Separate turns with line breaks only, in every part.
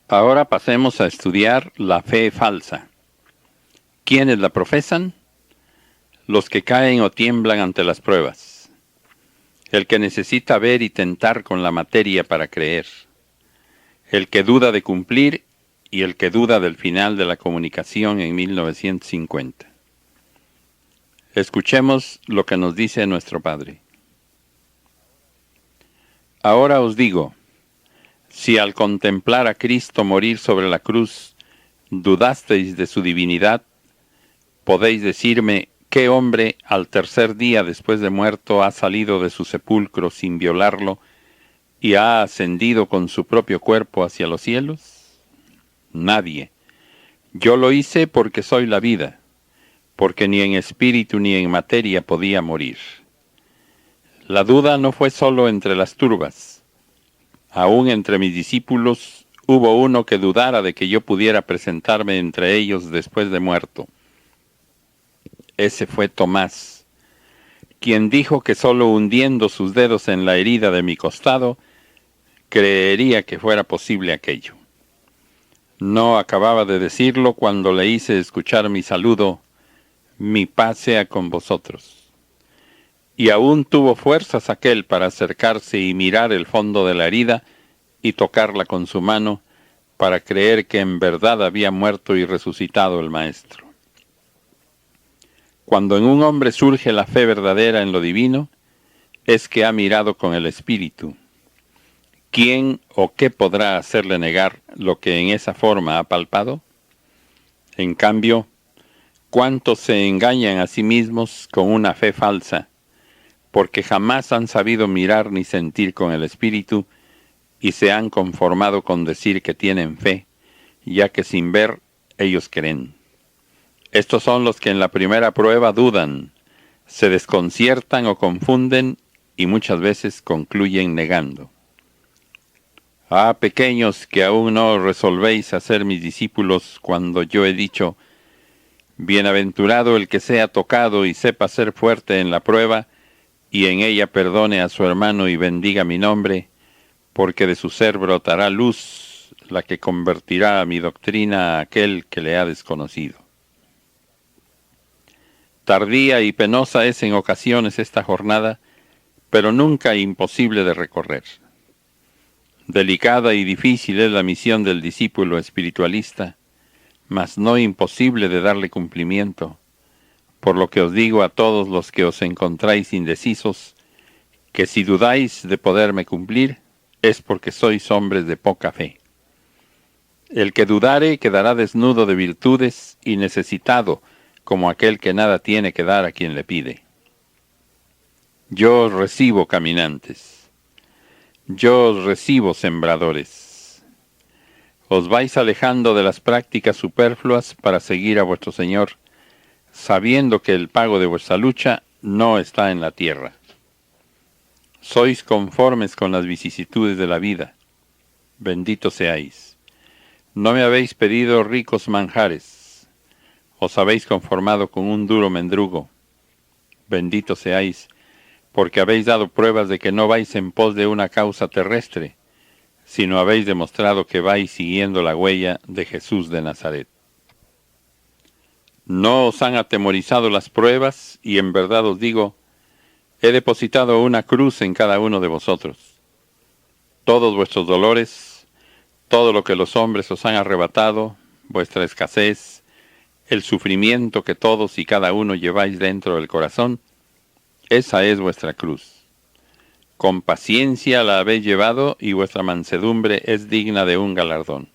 Ahora pasemos a estudiar la fe falsa. ¿Quiénes la profesan? Los que caen o tiemblan ante las pruebas. El que necesita ver y tentar con la materia para creer. El que duda de cumplir y el que duda del final de la comunicación en 1950. Escuchemos lo que nos dice nuestro Padre. Ahora os digo, si al contemplar a Cristo morir sobre la cruz dudasteis de su divinidad, podéis decirme qué hombre al tercer día después de muerto ha salido de su sepulcro sin violarlo y ha ascendido con su propio cuerpo hacia los cielos. Nadie. Yo lo hice porque soy la vida, porque ni en espíritu ni en materia podía morir. La duda no fue solo entre las turbas. Aún entre mis discípulos hubo uno que dudara de que yo pudiera presentarme entre ellos después de muerto. Ese fue Tomás, quien dijo que solo hundiendo sus dedos en la herida de mi costado, creería que fuera posible aquello. No acababa de decirlo cuando le hice escuchar mi saludo, mi paz sea con vosotros. Y aún tuvo fuerzas aquel para acercarse y mirar el fondo de la herida y tocarla con su mano para creer que en verdad había muerto y resucitado el Maestro. Cuando en un hombre surge la fe verdadera en lo divino, es que ha mirado con el Espíritu. ¿Quién o qué podrá hacerle negar lo que en esa forma ha palpado? En cambio, ¿cuántos se engañan a sí mismos con una fe falsa, porque jamás han sabido mirar ni sentir con el Espíritu y se han conformado con decir que tienen fe, ya que sin ver ellos creen? Estos son los que en la primera prueba dudan, se desconciertan o confunden y muchas veces concluyen negando. Ah, pequeños, que aún no resolvéis hacer mis discípulos cuando yo he dicho, bienaventurado el que sea tocado y sepa ser fuerte en la prueba, y en ella perdone a su hermano y bendiga mi nombre, porque de su ser brotará luz, la que convertirá a mi doctrina a aquel que le ha desconocido. Tardía y penosa es en ocasiones esta jornada, pero nunca imposible de recorrer. Delicada y difícil es la misión del discípulo espiritualista, mas no imposible de darle cumplimiento, por lo que os digo a todos los que os encontráis indecisos, que si dudáis de poderme cumplir, es porque sois hombres de poca fe. El que dudare quedará desnudo de virtudes y necesitado, como aquel que nada tiene que dar a quien le pide. Yo os recibo caminantes, yo os recibo sembradores. Os vais alejando de las prácticas superfluas para seguir a vuestro Señor, sabiendo que el pago de vuestra lucha no está en la tierra. Sois conformes con las vicisitudes de la vida. Benditos seáis. No me habéis pedido ricos manjares. Os habéis conformado con un duro mendrugo. Benditos seáis, porque habéis dado pruebas de que no vais en pos de una causa terrestre, sino habéis demostrado que vais siguiendo la huella de Jesús de Nazaret. No os han atemorizado las pruebas, y en verdad os digo, he depositado una cruz en cada uno de vosotros. Todos vuestros dolores, todo lo que los hombres os han arrebatado, vuestra escasez, el sufrimiento que todos y cada uno lleváis dentro del corazón, esa es vuestra cruz. Con paciencia la habéis llevado y vuestra mansedumbre es digna de un galardón.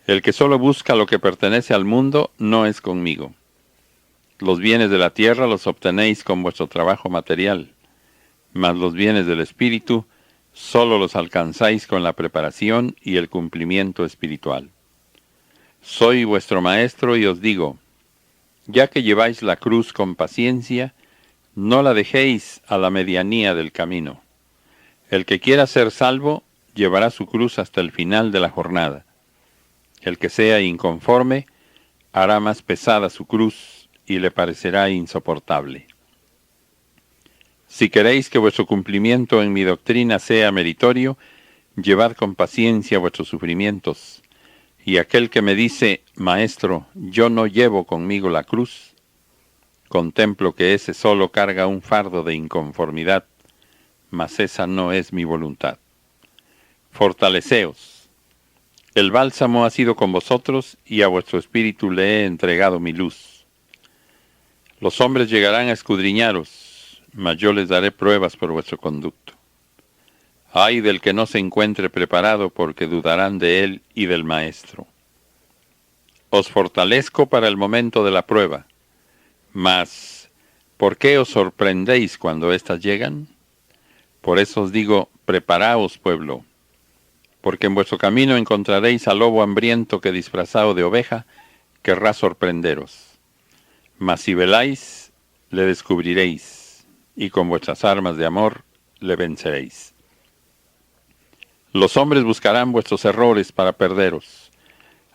El que solo busca lo que pertenece al mundo no es conmigo. Los bienes de la tierra los obtenéis con vuestro trabajo material, mas los bienes del Espíritu solo los alcanzáis con la preparación y el cumplimiento espiritual. Soy vuestro maestro y os digo, ya que lleváis la cruz con paciencia, no la dejéis a la medianía del camino. El que quiera ser salvo, llevará su cruz hasta el final de la jornada. El que sea inconforme, hará más pesada su cruz y le parecerá insoportable. Si queréis que vuestro cumplimiento en mi doctrina sea meritorio, Llevad con paciencia vuestros sufrimientos, y aquel que me dice, Maestro, yo no llevo conmigo la cruz, contemplo que ese solo carga un fardo de inconformidad, mas esa no es mi voluntad. Fortaleceos. El bálsamo ha sido con vosotros, y a vuestro espíritu le he entregado mi luz. Los hombres llegarán a escudriñaros, mas yo les daré pruebas por vuestro conducto. Ay del que no se encuentre preparado, porque dudarán de él y del Maestro. Os fortalezco para el momento de la prueba, mas ¿por qué os sorprendéis cuando éstas llegan? Por eso os digo, preparaos, pueblo, porque en vuestro camino encontraréis al lobo hambriento que disfrazado de oveja querrá sorprenderos. Mas si veláis, le descubriréis, y con vuestras armas de amor le venceréis. Los hombres buscarán vuestros errores para perderos.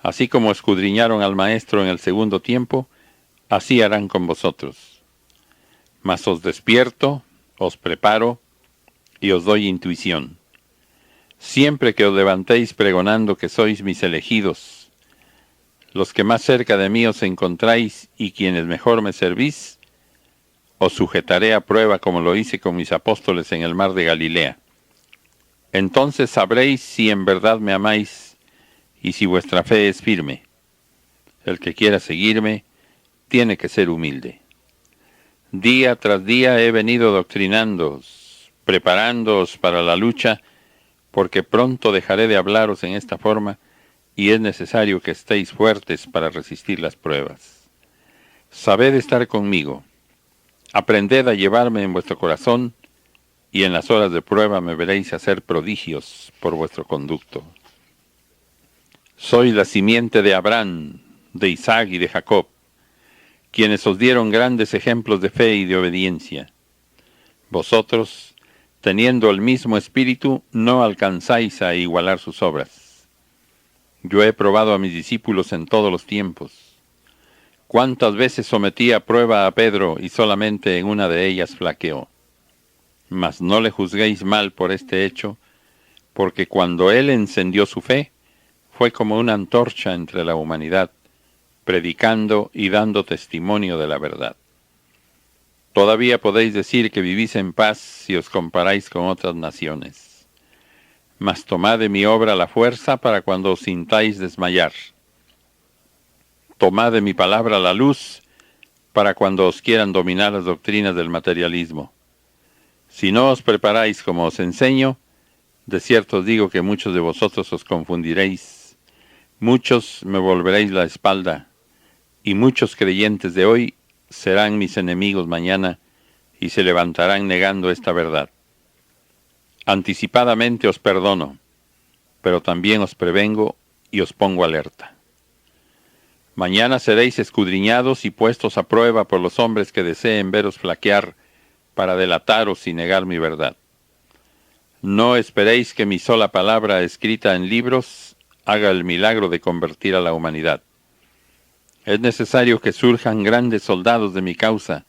Así como escudriñaron al Maestro en el segundo tiempo, así harán con vosotros. Mas os despierto, os preparo y os doy intuición. Siempre que os levantéis pregonando que sois mis elegidos, los que más cerca de mí os encontráis y quienes mejor me servís, os sujetaré a prueba como lo hice con mis apóstoles en el mar de Galilea. Entonces sabréis si en verdad me amáis y si vuestra fe es firme. El que quiera seguirme tiene que ser humilde. Día tras día he venido doctrinándoos, preparándoos para la lucha, porque pronto dejaré de hablaros en esta forma y es necesario que estéis fuertes para resistir las pruebas. Sabed estar conmigo, aprended a llevarme en vuestro corazón, y en las horas de prueba me veréis hacer prodigios por vuestro conducto. Soy la simiente de Abraham, de Isaac y de Jacob, quienes os dieron grandes ejemplos de fe y de obediencia. Vosotros, teniendo el mismo espíritu, no alcanzáis a igualar sus obras. Yo he probado a mis discípulos en todos los tiempos. ¿Cuántas veces sometí a prueba a Pedro y solamente en una de ellas flaqueó? Mas no le juzguéis mal por este hecho, porque cuando él encendió su fe, fue como una antorcha entre la humanidad, predicando y dando testimonio de la verdad. Todavía podéis decir que vivís en paz si os comparáis con otras naciones. Mas tomad de mi obra la fuerza para cuando os sintáis desmayar. Tomad de mi palabra la luz para cuando os quieran dominar las doctrinas del materialismo. Si no os preparáis como os enseño, de cierto os digo que muchos de vosotros os confundiréis, muchos me volveréis la espalda, y muchos creyentes de hoy serán mis enemigos mañana y se levantarán negando esta verdad. Anticipadamente os perdono, pero también os prevengo y os pongo alerta. Mañana seréis escudriñados y puestos a prueba por los hombres que deseen veros flaquear para delataros y negar mi verdad. No esperéis que mi sola palabra escrita en libros haga el milagro de convertir a la humanidad. Es necesario que surjan grandes soldados de mi causa,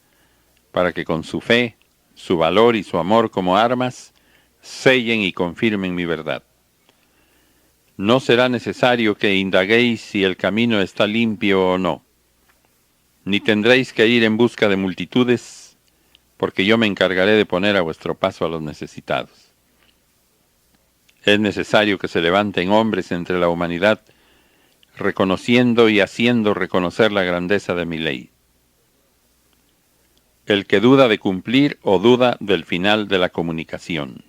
para que con su fe, su valor y su amor como armas, sellen y confirmen mi verdad. No será necesario que indaguéis si el camino está limpio o no, ni tendréis que ir en busca de multitudes, porque yo me encargaré de poner a vuestro paso a los necesitados. Es necesario que se levanten hombres entre la humanidad, reconociendo y haciendo reconocer la grandeza de mi ley. El que duda de cumplir o duda del final de la comunicación.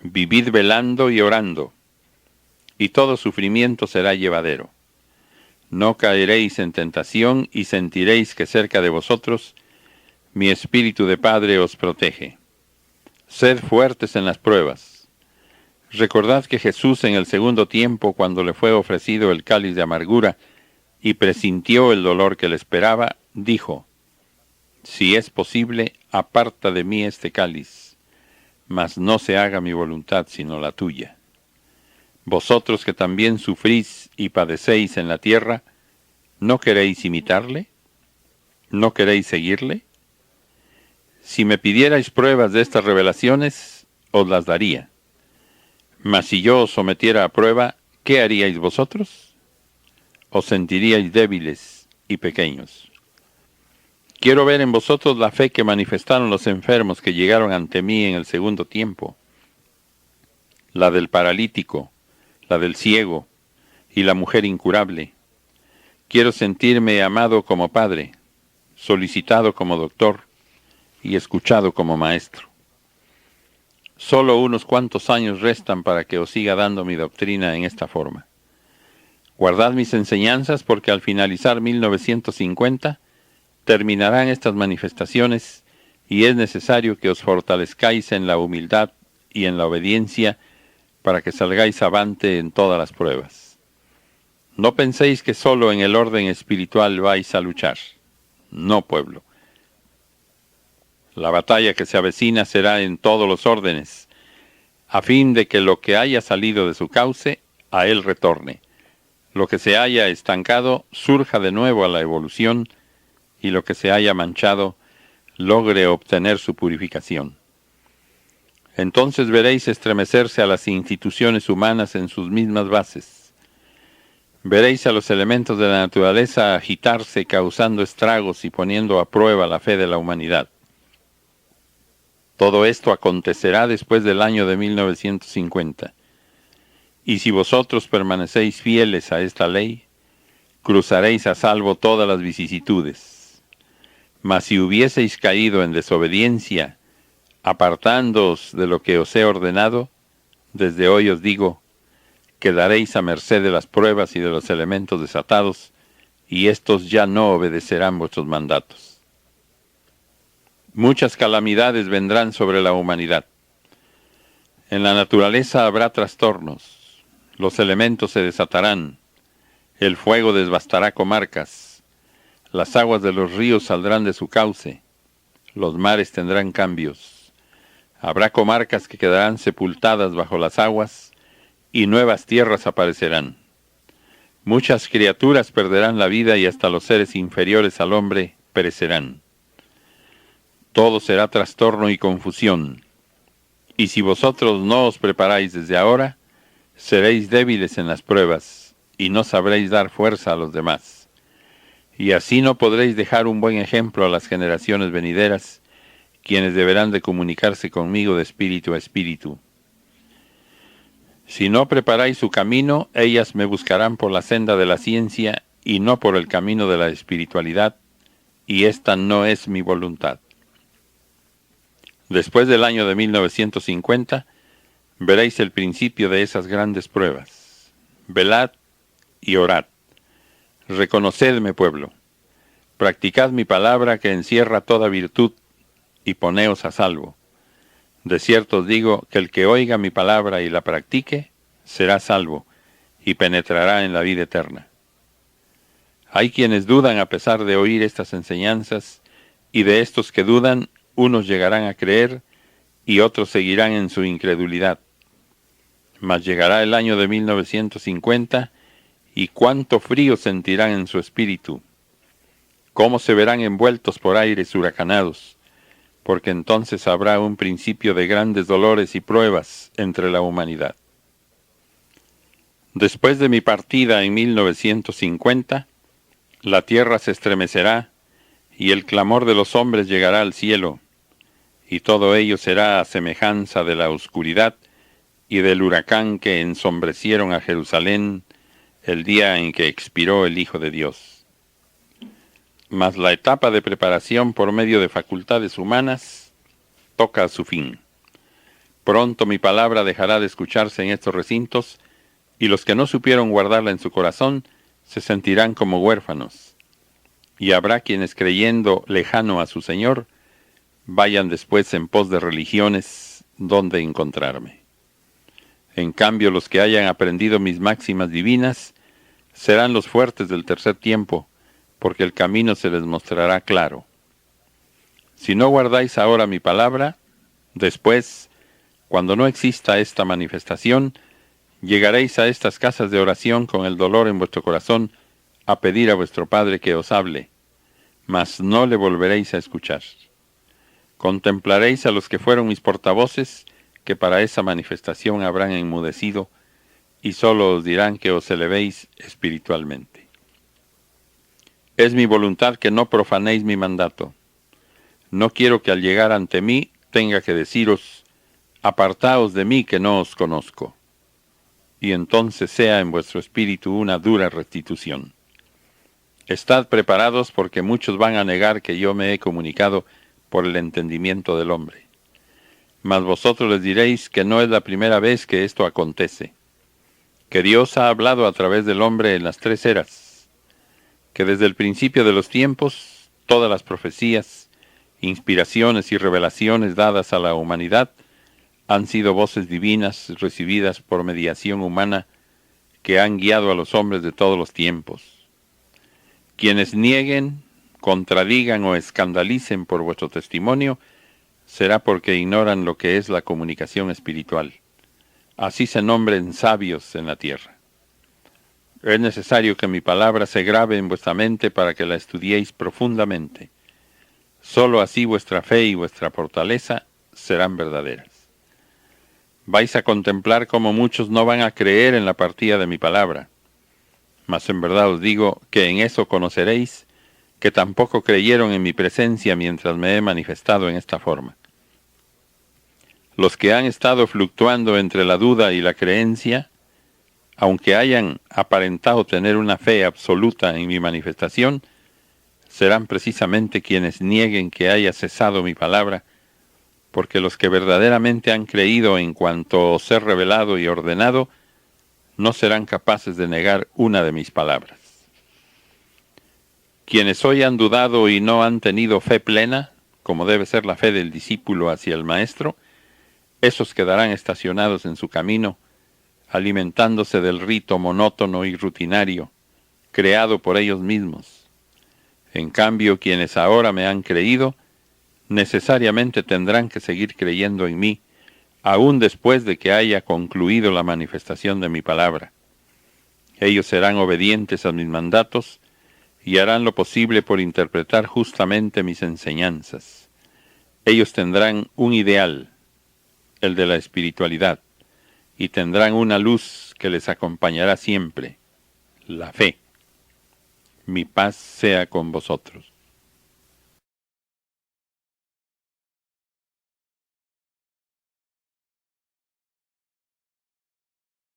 Vivid velando y orando, y todo sufrimiento será llevadero. No caeréis en tentación y sentiréis que cerca de vosotros mi espíritu de Padre os protege. Sed fuertes en las pruebas. Recordad que Jesús en el segundo tiempo, cuando le fue ofrecido el cáliz de amargura y presintió el dolor que le esperaba, dijo: Si es posible, aparta de mí este cáliz, mas no se haga mi voluntad sino la tuya. Vosotros que también sufrís y padecéis en la tierra, ¿no queréis imitarle? ¿No queréis seguirle? Si me pidierais pruebas de estas revelaciones, os las daría. Mas si yo os sometiera a prueba, ¿qué haríais vosotros? Os sentiríais débiles y pequeños. Quiero ver en vosotros la fe que manifestaron los enfermos que llegaron ante mí en el segundo tiempo, la del paralítico, la del ciego y la mujer incurable. Quiero sentirme amado como padre, solicitado como doctor y escuchado como maestro. Solo unos cuantos años restan para que os siga dando mi doctrina en esta forma. Guardad mis enseñanzas porque al finalizar 1950 terminarán estas manifestaciones y es necesario que os fortalezcáis en la humildad y en la obediencia para que salgáis avante en todas las pruebas. No penséis que solo en el orden espiritual vais a luchar. No, pueblo. La batalla que se avecina será en todos los órdenes, a fin de que lo que haya salido de su cauce, a él retorne. Lo que se haya estancado surja de nuevo a la evolución, y lo que se haya manchado logre obtener su purificación. Entonces veréis estremecerse a las instituciones humanas en sus mismas bases. Veréis a los elementos de la naturaleza agitarse, causando estragos y poniendo a prueba la fe de la humanidad. Todo esto acontecerá después del año de 1950. Y si vosotros permanecéis fieles a esta ley, cruzaréis a salvo todas las vicisitudes. Mas si hubieseis caído en desobediencia, apartándoos de lo que os he ordenado, desde hoy os digo, quedaréis a merced de las pruebas y de los elementos desatados, y éstos ya no obedecerán vuestros mandatos. Muchas calamidades vendrán sobre la humanidad. En la naturaleza habrá trastornos, los elementos se desatarán, el fuego devastará comarcas, las aguas de los ríos saldrán de su cauce, los mares tendrán cambios, habrá comarcas que quedarán sepultadas bajo las aguas, y nuevas tierras aparecerán. Muchas criaturas perderán la vida y hasta los seres inferiores al hombre perecerán. Todo será trastorno y confusión, y si vosotros no os preparáis desde ahora, seréis débiles en las pruebas, y no sabréis dar fuerza a los demás. Y así no podréis dejar un buen ejemplo a las generaciones venideras, quienes deberán de comunicarse conmigo de espíritu a espíritu. Si no preparáis su camino, ellas me buscarán por la senda de la ciencia y no por el camino de la espiritualidad, y esta no es mi voluntad. Después del año de 1950, veréis el principio de esas grandes pruebas. Velad y orad. Reconocedme, pueblo. Practicad mi palabra que encierra toda virtud, y poneos a salvo. De cierto os digo que el que oiga mi palabra y la practique, será salvo, y penetrará en la vida eterna. Hay quienes dudan a pesar de oír estas enseñanzas, y de estos que dudan, unos llegarán a creer, y otros seguirán en su incredulidad. Mas llegará el año de 1950, y cuánto frío sentirán en su espíritu, cómo se verán envueltos por aires huracanados, porque entonces habrá un principio de grandes dolores y pruebas entre la humanidad. Después de mi partida en 1950, la tierra se estremecerá, y el clamor de los hombres llegará al cielo, y todo ello será a semejanza de la oscuridad y del huracán que ensombrecieron a Jerusalén el día en que expiró el Hijo de Dios. Mas la etapa de preparación por medio de facultades humanas toca a su fin. Pronto mi palabra dejará de escucharse en estos recintos, y los que no supieron guardarla en su corazón se sentirán como huérfanos, y habrá quienes creyendo lejano a su Señor, vayan después en pos de religiones donde encontrarme. En cambio, los que hayan aprendido mis máximas divinas serán los fuertes del tercer tiempo, porque el camino se les mostrará claro. Si no guardáis ahora mi palabra, después, cuando no exista esta manifestación, llegaréis a estas casas de oración con el dolor en vuestro corazón a pedir a vuestro Padre que os hable, mas no le volveréis a escuchar. Contemplaréis a los que fueron mis portavoces que para esa manifestación habrán enmudecido y sólo os dirán que os elevéis espiritualmente. Es mi voluntad que no profanéis mi mandato. No quiero que al llegar ante mí tenga que deciros, apartaos de mí que no os conozco, y entonces sea en vuestro espíritu una dura restitución. Estad preparados porque muchos van a negar que yo me he comunicado por el entendimiento del hombre. Mas vosotros les diréis que no es la primera vez que esto acontece, que Dios ha hablado a través del hombre en las 3 eras, que desde el principio de los tiempos todas las profecías, inspiraciones y revelaciones dadas a la humanidad han sido voces divinas recibidas por mediación humana que han guiado a los hombres de todos los tiempos. Quienes nieguen, contradigan o escandalicen por vuestro testimonio, será porque ignoran lo que es la comunicación espiritual. Así se nombren sabios en la tierra. Es necesario que mi palabra se grabe en vuestra mente para que la estudiéis profundamente. Solo así vuestra fe y vuestra fortaleza serán verdaderas. Vais a contemplar cómo muchos no van a creer en la partida de mi palabra. Mas en verdad os digo que en eso conoceréis que tampoco creyeron en mi presencia mientras me he manifestado en esta forma. Los que han estado fluctuando entre la duda y la creencia, aunque hayan aparentado tener una fe absoluta en mi manifestación, serán precisamente quienes nieguen que haya cesado mi palabra, porque los que verdaderamente han creído en cuanto os he revelado y ordenado, no serán capaces de negar una de mis palabras. Quienes hoy han dudado y no han tenido fe plena, como debe ser la fe del discípulo hacia el maestro, esos quedarán estacionados en su camino, alimentándose del rito monótono y rutinario, creado por ellos mismos. En cambio, quienes ahora me han creído, necesariamente tendrán que seguir creyendo en mí, aún después de que haya concluido la manifestación de mi palabra. Ellos serán obedientes a mis mandatos y harán lo posible por interpretar justamente mis enseñanzas. Ellos tendrán un ideal, el de la espiritualidad, y tendrán una luz que les acompañará siempre, la fe. Mi paz sea con vosotros.